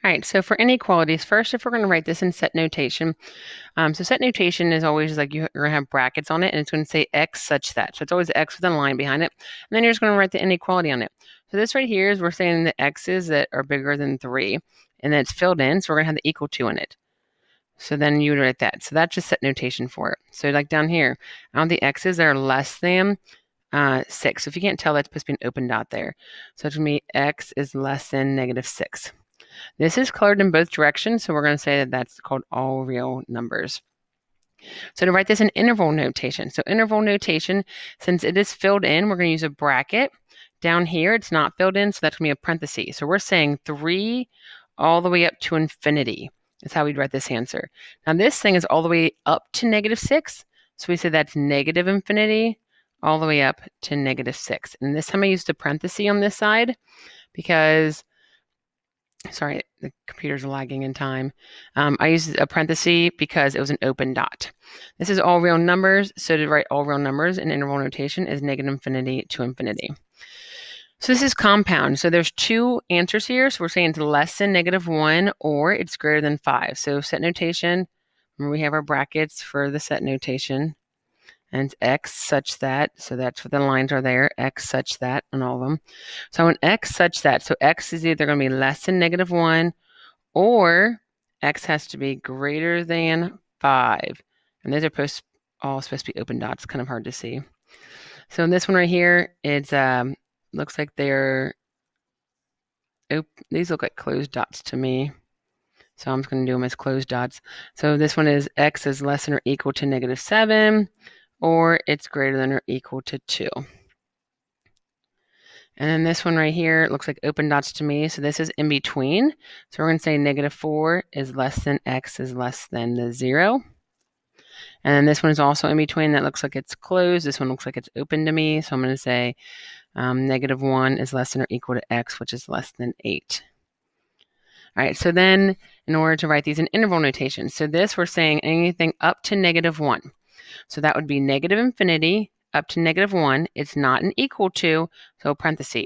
All right, so for inequalities, first, if we're going to write this in set notation, so set notation is always like you're going to have brackets on it, and it's going to say x such that. So it's always x with a line behind it, and then you're just going to write the inequality on it. So this right here is we're saying the x's that are bigger than 3, and then it's filled in, so we're going to have the equal to in it. So then you would write that. So that's just set notation for it. So like down here, I want the x's that are less than 6. So if you can't tell, that's supposed to be an open dot there. So to me, x is less than -6. This is colored in both directions, so we're going to say that that's called all real numbers. So to write this in interval notation. So interval notation, since it is filled in, we're going to use a bracket. Down here, it's not filled in, so that's going to be a parenthesis. So we're saying 3 all the way up to infinity. That's how we'd write this answer. Now this thing is all the way up to -6. So we say that's negative infinity all the way up to -6. And this time I used a parenthesis on this side because sorry, the computer's lagging in time. I used a parenthesis because it was an open dot. This is all real numbers, so to write all real numbers in interval notation is -infinity to infinity. So this is compound. So there's 2 answers here. So we're saying it's less than -1 or it's greater than 5. So set notation, remember we have our brackets for the set notation. And it's x such that, so that's what the lines are there, x such that on all of them. So I want x such that, so x is either going to be less than -1 or x has to be greater than 5. And those are all supposed to be open dots, kind of hard to see. So in this one right here, it's looks like these look like closed dots to me. So I'm just going to do them as closed dots. So this one is x is less than or equal to -7. Or it's greater than or equal to 2. And then this one right here, it looks like open dots to me. So this is in between. So we're going to say -4 is less than x is less than the 0. And then this one is also in between. That looks like it's closed. This one looks like it's open to me. So I'm going to say -1 is less than or equal to x, which is less than 8. All right, so then in order to write these in interval notation, so this we're saying anything up to -1. So that would be negative infinity up to -1. It's not an equal to, so parenthesis.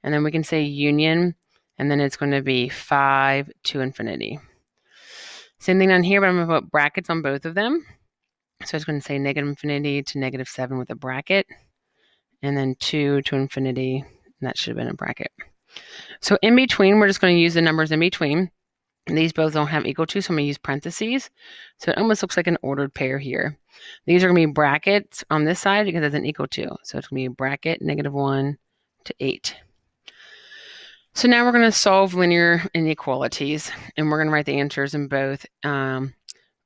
And then we can say union, and then it's going to be 5 to infinity. Same thing down here, but I'm going to put brackets on both of them. So it's going to say -infinity to -7 with a bracket, and then 2 to infinity, and that should have been a bracket. So in between, we're just going to use the numbers in between. And these both don't have equal to, so I'm going to use parentheses. So it almost looks like an ordered pair here. These are going to be brackets on this side because it's an equal to. So it's going to be a bracket -1 to 8. So now we're going to solve linear inequalities, and we're going to write the answers in both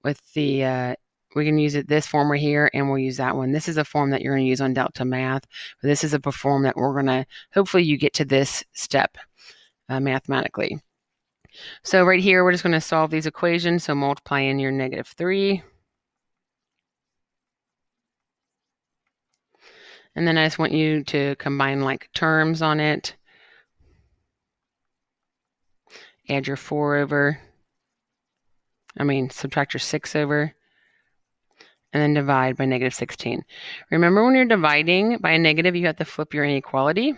with the, we can use this form right here, and we'll use that one. This is a form that you're going to use on Delta Math, but this is a form that we're going to, hopefully you get to this step mathematically. So right here, we're just going to solve these equations. So multiply in your -3. And then I just want you to combine like terms on it. Add your 4 over. Subtract your 6 over. And then divide by -16. Remember, when you're dividing by a negative, you have to flip your inequality.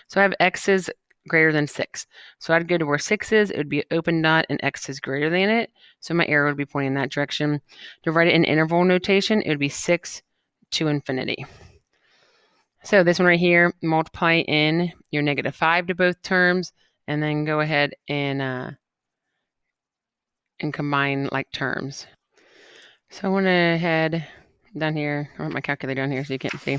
So I have x's greater than 6. So I'd go to where 6 is, it would be an open dot, and x is greater than it. So my arrow would be pointing in that direction. To write it in interval notation, it would be 6 to infinity. So this one right here, multiply in your -5 to both terms, and then go ahead and combine like terms. So I went ahead down here, I want my calculator down here so you can't see.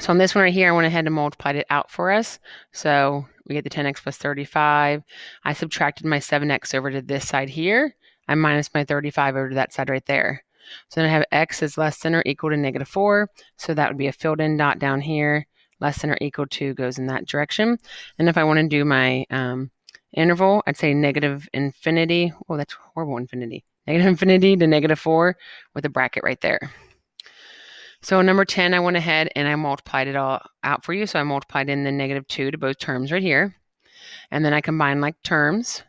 So on this one right here, I went ahead and multiplied it out for us. So we get the 10x plus 35. I subtracted my 7x over to this side here. I minus my 35 over to that side right there. So then I have x is less than or equal to -4. So that would be a filled in dot down here. Less than or equal to goes in that direction. And if I want to do my interval, I'd say -infinity. Oh, that's horrible, infinity. -infinity to -4 with a bracket right there. So number 10, I went ahead and I multiplied it all out for you. So I multiplied in the -2 to both terms right here. And then I combined like terms.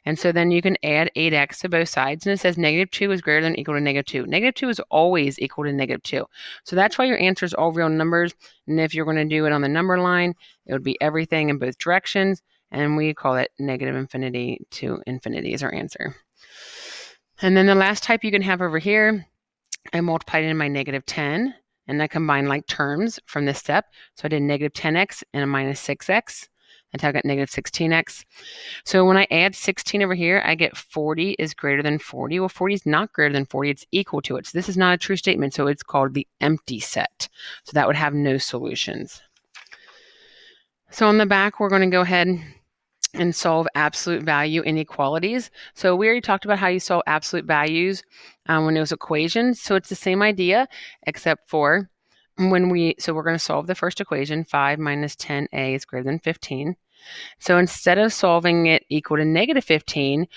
And so then you can add 8x to both sides. And it says -2 is greater than or equal to -2. -2 is always equal to -2. So that's why your answer is all real numbers. And if you're going to do it on the number line, it would be everything in both directions. and we call it negative infinity to infinity is our answer. And then the last type you can have over here, I multiplied it in my negative 10, and I combined like terms from this step. So I did negative 10x and a minus 6x. That's how I got negative 16x. So when I add 16 over here, I get 40 is greater than 40. Well, 40 is not greater than 40. It's equal to it. So this is not a true statement. So it's called the empty set. So that would have no solutions. So on the back, we're going to go ahead and solve absolute value inequalities. So we already talked about how you solve absolute values when it was equations. So it's the same idea, except for so we're going to solve the first equation, 5 minus 10a is greater than 15. So instead of solving it equal to negative 15,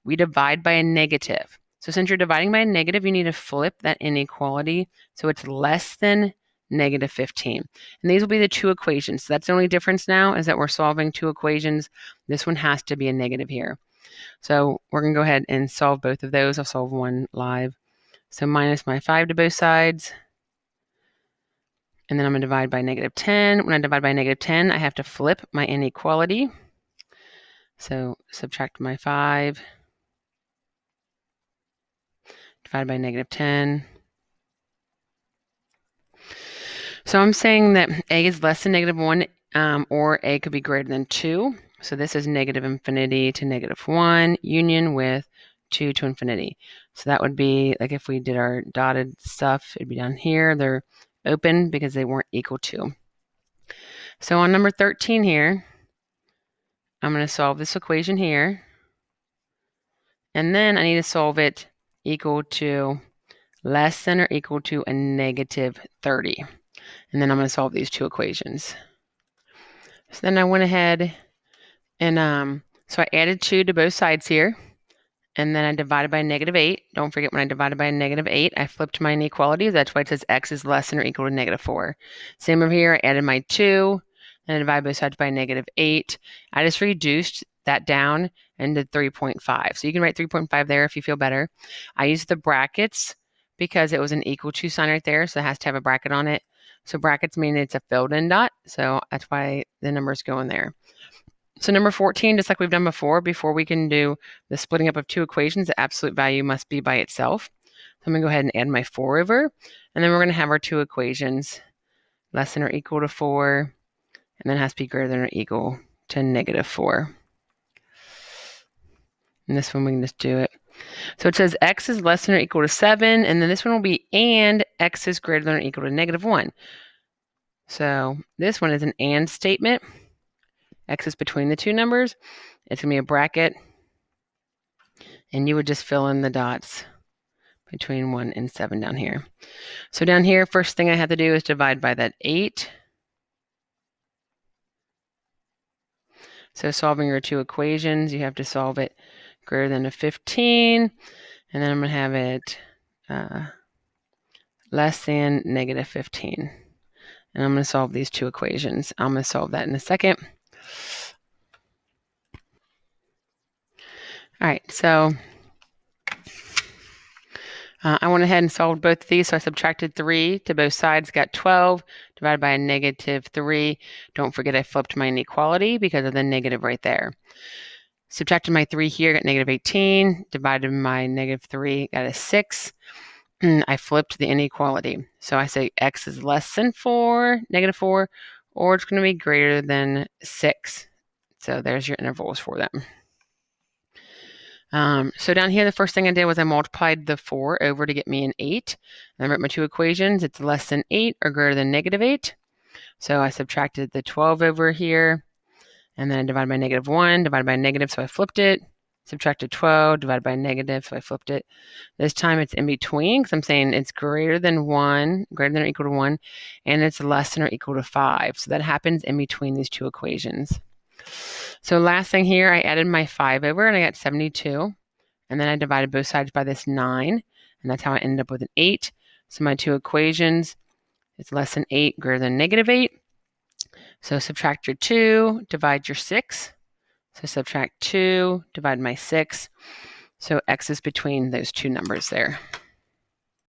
we divide by a negative. So since you're dividing by a negative, you need to flip that inequality so it's less than negative 15. And these will be the two equations. So that's the only difference now is that we're solving two equations. This one has to be a negative here. So we're going to go ahead and solve both of those. I'll solve one live. So minus my 5 to both sides. And then I'm going to divide by negative 10. When I divide by negative 10, I have to flip my inequality. So subtract my 5. Divide by negative 10. So I'm saying that a is less than negative 1, or a could be greater than 2. So this is negative infinity to negative 1, union with 2 to infinity. So that would be, like if we did our dotted stuff, it'd be down here. They're open because they weren't equal to. So on number 13 here, I'm going to solve this equation here. And then I need to solve it equal to less than or equal to a negative 30. And then I'm going to solve these two equations. So then I went ahead and so I added 2 to both sides here. And then I divided by negative 8. Don't forget when I divided by negative 8, I flipped my inequality. That's why it says x is less than or equal to negative 4. Same over here, I added my 2, and I divided both sides by negative 8. I just reduced that down into 3.5. So you can write 3.5 there if you feel better. I used the brackets because it was an equal to sign right there, so it has to have a bracket on it. So brackets mean it's a filled in dot, so that's why the numbers go in there. So number 14, just like we've done before we can do the splitting up of two equations, the absolute value must be by itself. So I'm going to go ahead and add my 4 over, and then we're going to have our two equations, less than or equal to 4, and then it has to be greater than or equal to negative 4. And this one we can just do it. So it says x is less than or equal to 7, and then this one will be and x is greater than or equal to negative 1. So this one is an and statement. X is between the two numbers. It's going to be a bracket, and you would just fill in the dots between 1 and 7 down here. So down here, first thing I have to do is divide by that 8. So solving your two equations, you have to solve it greater than a 15, and then I'm going to have it less than negative 15. And I'm going to solve these two equations. I'm going to solve that in a second. All right, so I went ahead and solved both of these. So I subtracted 3 to both sides, got 12, divided by a negative 3. Don't forget I flipped my inequality because of the negative right there. Subtracted my 3 here, got negative 18, divided my negative 3, got a 6. I flipped the inequality. So I say x is less than 4, negative 4, or it's going to be greater than 6. So there's your intervals for them. So down here, the first thing I did was I multiplied the 4 over to get me an 8. And I wrote my two equations. It's less than 8 or greater than negative 8. So I subtracted the 12 over here, and then I divided by negative 1, divided by negative, so I flipped it. Subtracted 12, divided by negative, so I flipped it. This time it's in between, because I'm saying it's greater than 1, greater than or equal to 1, and it's less than or equal to 5. So that happens in between these two equations. So last thing here, I added my 5 over, and I got 72. And then I divided both sides by this 9, and that's how I ended up with an 8. So my two equations, it's less than 8, greater than negative 8. So subtract your 2, divide your 6. So subtract 2, divide my 6. So x is between those two numbers there.